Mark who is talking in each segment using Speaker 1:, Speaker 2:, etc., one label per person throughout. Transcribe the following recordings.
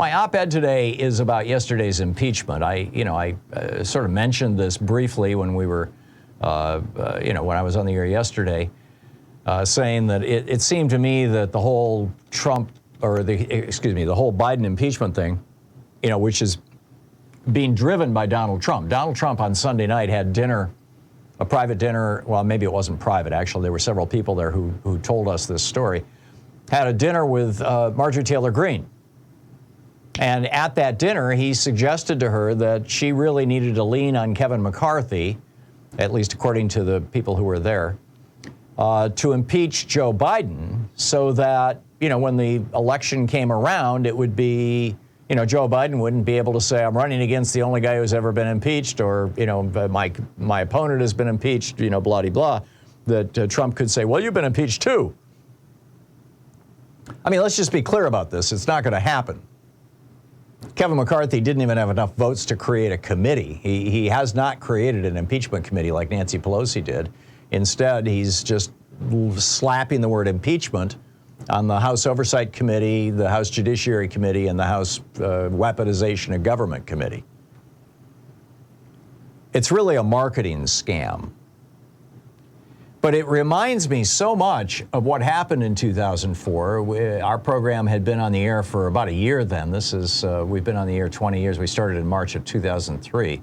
Speaker 1: My op-ed today is about yesterday's impeachment. I sort of mentioned this briefly when we were, when I was on the air yesterday, saying that it seemed to me that the whole the whole Biden impeachment thing, which is being driven by Donald Trump. Donald Trump on Sunday night had dinner, a private dinner. Well, maybe it wasn't private, actually. There were several people there who told us this story. Had a dinner with Marjorie Taylor Greene. And at that dinner, he suggested to her that she really needed to lean on Kevin McCarthy, at least according to the people who were there, to impeach Joe Biden so that, when the election came around, it would be, Joe Biden wouldn't be able to say, I'm running against the only guy who's ever been impeached, or, my opponent has been impeached, blah-de-blah, that Trump could say, well, you've been impeached too. I mean, let's just be clear about this. It's not going to happen. Kevin McCarthy didn't even have enough votes to create a committee. He has not created an impeachment committee like Nancy Pelosi did. Instead, he's just slapping the word impeachment on the House Oversight Committee, the House Judiciary Committee, and the House Weaponization of Government Committee. It's really a marketing scam. But it reminds me so much of what happened in 2004. Our program had been on the air for about a year then. We've been on the air 20 years. We started in March of 2003.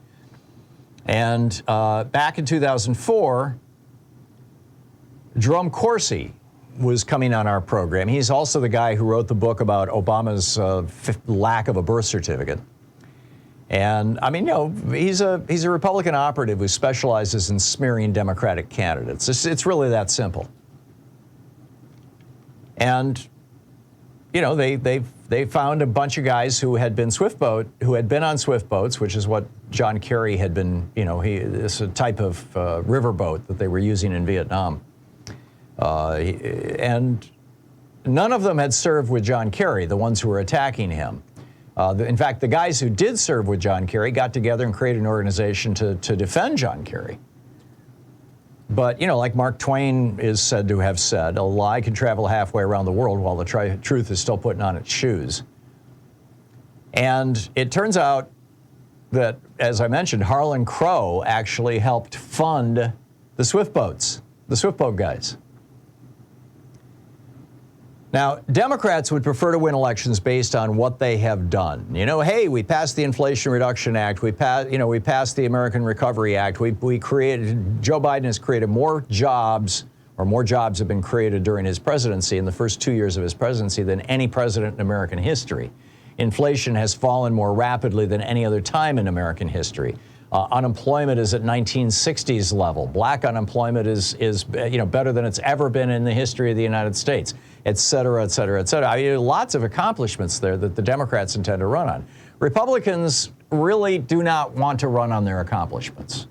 Speaker 1: And back in 2004, Jerome Corsi was coming on our program. He's also the guy who wrote the book about Obama's lack of a birth certificate. And I mean, he's a Republican operative who specializes in smearing Democratic candidates. It's really that simple. And they found a bunch of guys who had been on Swift boats, which is what John Kerry had been. It's a type of riverboat that they were using in Vietnam, and none of them had served with John Kerry, the ones who were attacking him. In fact, the guys who did serve with John Kerry got together and created an organization to defend John Kerry. But, like Mark Twain is said to have said, a lie can travel halfway around the world while the truth is still putting on its shoes. And it turns out that, as I mentioned, Harlan Crow actually helped fund the Swift boat guys. Now, Democrats would prefer to win elections based on what they have done. Hey, we passed the Inflation Reduction Act. We passed the American Recovery Act. Joe Biden has created more jobs have been created during his presidency in the first 2 years of his presidency than any president in American history. Inflation has fallen more rapidly than any other time in American history. Unemployment is at 1960s level. Black unemployment is better than it's ever been in the history of the United States, et cetera, et cetera, et cetera. I mean, lots of accomplishments there that the Democrats intend to run on. Republicans really do not want to run on their accomplishments.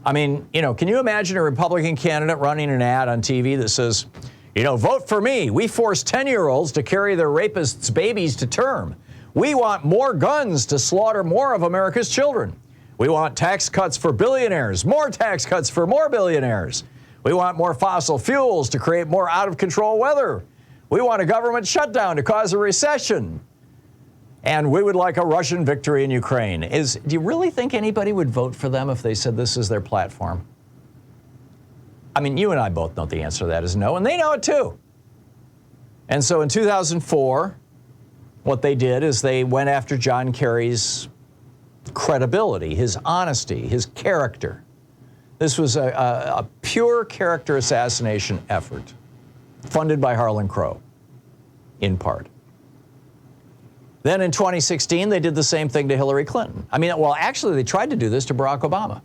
Speaker 1: I mean, can you imagine a Republican candidate running an ad on TV that says, vote for me. We force 10-year-olds to carry their rapists' babies to term. We want more guns to slaughter more of America's children. We want tax cuts for billionaires, more tax cuts for more billionaires. We want more fossil fuels to create more out-of-control weather. We want a government shutdown to cause a recession. And we would like a Russian victory in Ukraine. Do you really think anybody would vote for them if they said this is their platform? I mean, you and I both know the answer to that is no, and they know it too. And so in 2004, what they did is they went after John Kerry's credibility, his honesty, his character. This was a pure character assassination effort funded by Harlan Crow, in part. Then in 2016, they did the same thing to Hillary Clinton. I mean, well, actually, they tried to do this to Barack Obama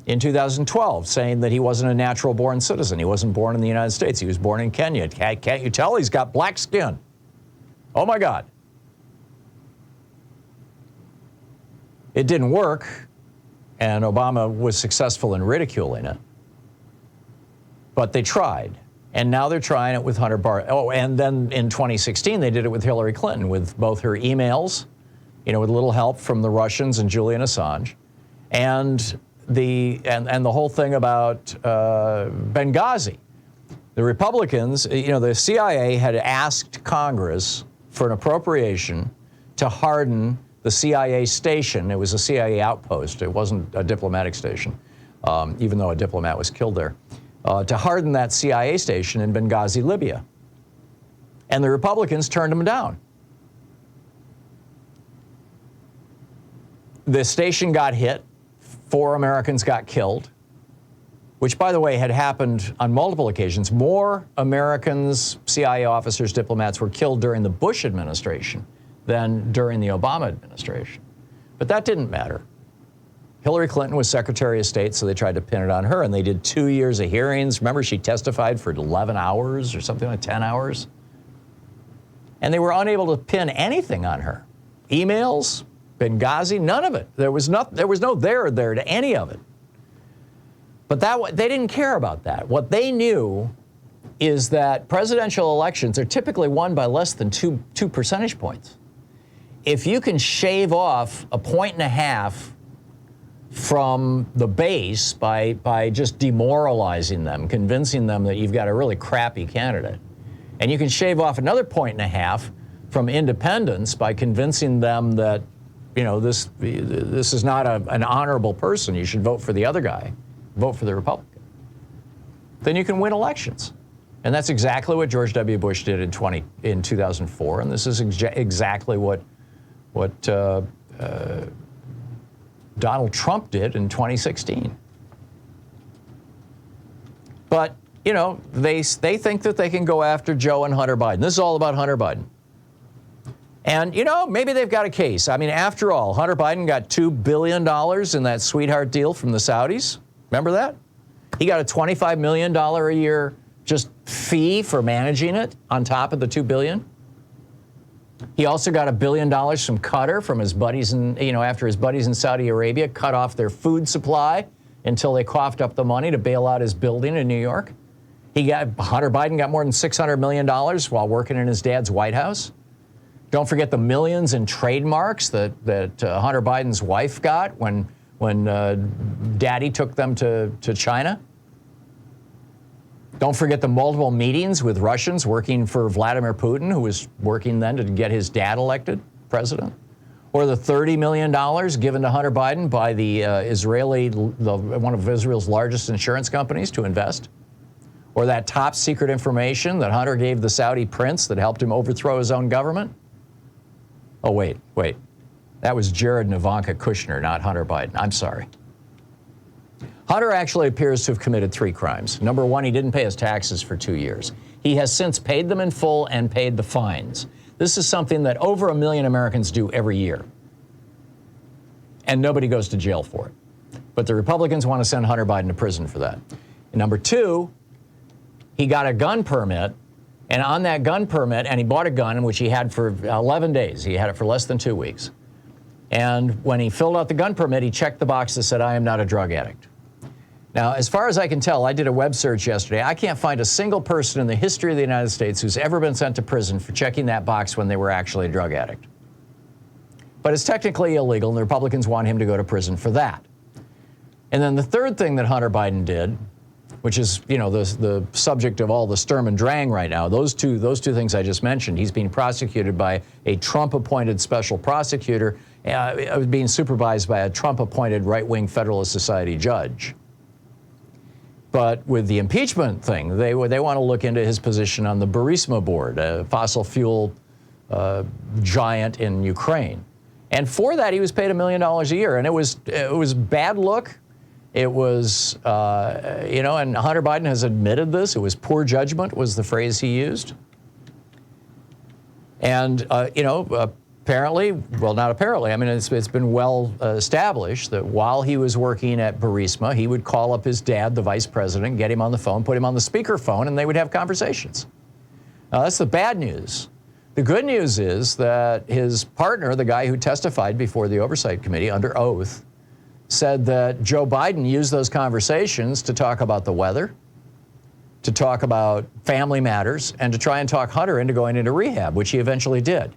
Speaker 1: in 2012, saying that he wasn't a natural-born citizen. He wasn't born in the United States. He was born in Kenya. Can't you tell? He's got black skin. Oh, my God. It didn't work, and Obama was successful in ridiculing it. But they tried, and now they're trying it with Hunter Biden. Oh, and then in 2016, they did it with Hillary Clinton, with both her emails, with a little help from the Russians and Julian Assange, and the whole thing about Benghazi. The Republicans, the CIA had asked Congress for an appropriation to harden the CIA station. It was a CIA outpost. It wasn't a diplomatic station, even though a diplomat was killed there, to harden that CIA station in Benghazi, Libya. And the Republicans turned him down. The station got hit. 4 Americans got killed, which, by the way, had happened on multiple occasions. More Americans, CIA officers, diplomats were killed during the Bush administration than during the Obama administration. But that didn't matter. Hillary Clinton was Secretary of State, so they tried to pin it on her, and they did 2 years of hearings. Remember, she testified for 11 hours or something like 10 hours? And they were unable to pin anything on her. Emails, Benghazi, none of it. There was no there to any of it. But they didn't care about that. What they knew is that presidential elections are typically won by less than two percentage points. If you can shave off 1.5 points from the base by just demoralizing them, convincing them that you've got a really crappy candidate, and you can shave off another 1.5 points from independents by convincing them that, you know, this is not an honorable person, you should vote for the other guy, vote for the Republican, then you can win elections. And that's exactly what George W. Bush did in 2004, and this is exactly what Donald Trump did in 2016. But, you know, they think that they can go after Joe and Hunter Biden. This is all about Hunter Biden. And, you know, maybe they've got a case. I mean, after all, Hunter Biden got $2 billion in that sweetheart deal from the Saudis. Remember that? He got a $25 million a year just fee for managing it on top of the $2 billion. He also got $1 billion from Qatar, from his buddies after his buddies in Saudi Arabia cut off their food supply until they coughed up the money to bail out his building in New York. Hunter Biden got more than $600 million while working in his dad's White House. Don't forget the millions in trademarks that Hunter Biden's wife got when Daddy took them to China. Don't forget the multiple meetings with Russians working for Vladimir Putin, who was working then to get his dad elected president. Or the $30 million given to Hunter Biden by one of Israel's largest insurance companies to invest. Or that top secret information that Hunter gave the Saudi prince that helped him overthrow his own government. Oh, wait. That was Jared and Ivanka Kushner, not Hunter Biden. I'm sorry. Hunter actually appears to have committed 3 crimes. Number 1, he didn't pay his taxes for 2 years. He has since paid them in full and paid the fines. This is something that over 1 million Americans do every year. And nobody goes to jail for it. But the Republicans want to send Hunter Biden to prison for that. And number 2, he got a gun permit. And on that gun permit, and he bought a gun, which he had for 11 days. He had it for less than 2 weeks. And when he filled out the gun permit, he checked the box that said, "I am not a drug addict." Now, as far as I can tell, I did a web search yesterday. I can't find a single person in the history of the United States who's ever been sent to prison for checking that box when they were actually a drug addict. But it's technically illegal, and the Republicans want him to go to prison for that. And then the third thing that Hunter Biden did, which is, you know, the subject of all the Sturm and Drang right now, those two things I just mentioned. He's being prosecuted by a Trump-appointed special prosecutor, being supervised by a Trump-appointed right-wing Federalist Society judge. But with the impeachment thing, they want to look into his position on the Burisma board, a fossil fuel giant in Ukraine. And for that, he was paid $1 million a year. And it was bad look. It was, and Hunter Biden has admitted this. It was poor judgment was the phrase he used. And, apparently, well, not apparently, I mean, it's been well established that while he was working at Burisma, he would call up his dad, the vice president, get him on the phone, put him on the speakerphone, and they would have conversations. Now, that's the bad news. The good news is that his partner, the guy who testified before the Oversight Committee under oath, said that Joe Biden used those conversations to talk about the weather, to talk about family matters, and to try and talk Hunter into going into rehab, which he eventually did.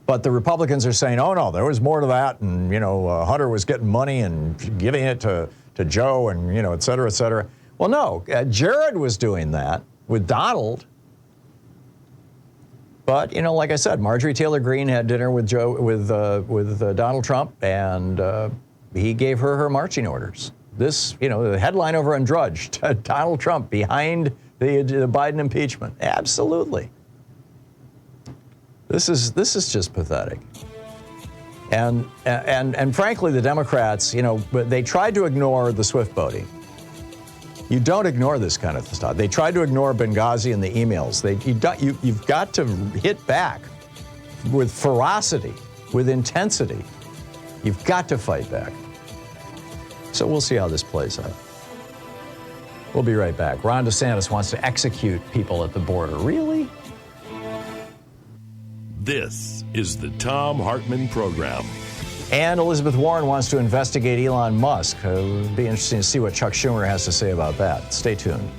Speaker 1: But the Republicans are saying, oh, no, there was more to that, and, Hunter was getting money and giving it to Joe and, et cetera, et cetera. Well, no, Jared was doing that with Donald. But, you know, like I said, Marjorie Taylor Greene had dinner with Donald Trump, and he gave her marching orders. This, you know, the headline over on Drudge, Donald Trump behind the Biden impeachment. Absolutely. This is just pathetic. And frankly, the Democrats, you know, they tried to ignore the SWIFT voting. You don't ignore this kind of stuff. They tried to ignore Benghazi and the emails. You've got to hit back with ferocity, with intensity. You've got to fight back. So we'll see how this plays out. We'll be right back. Ron DeSantis wants to execute people at the border. Really?
Speaker 2: This is the Thom Hartmann Program.
Speaker 1: And Elizabeth Warren wants to investigate Elon Musk. It'll be interesting to see what Chuck Schumer has to say about that. Stay tuned.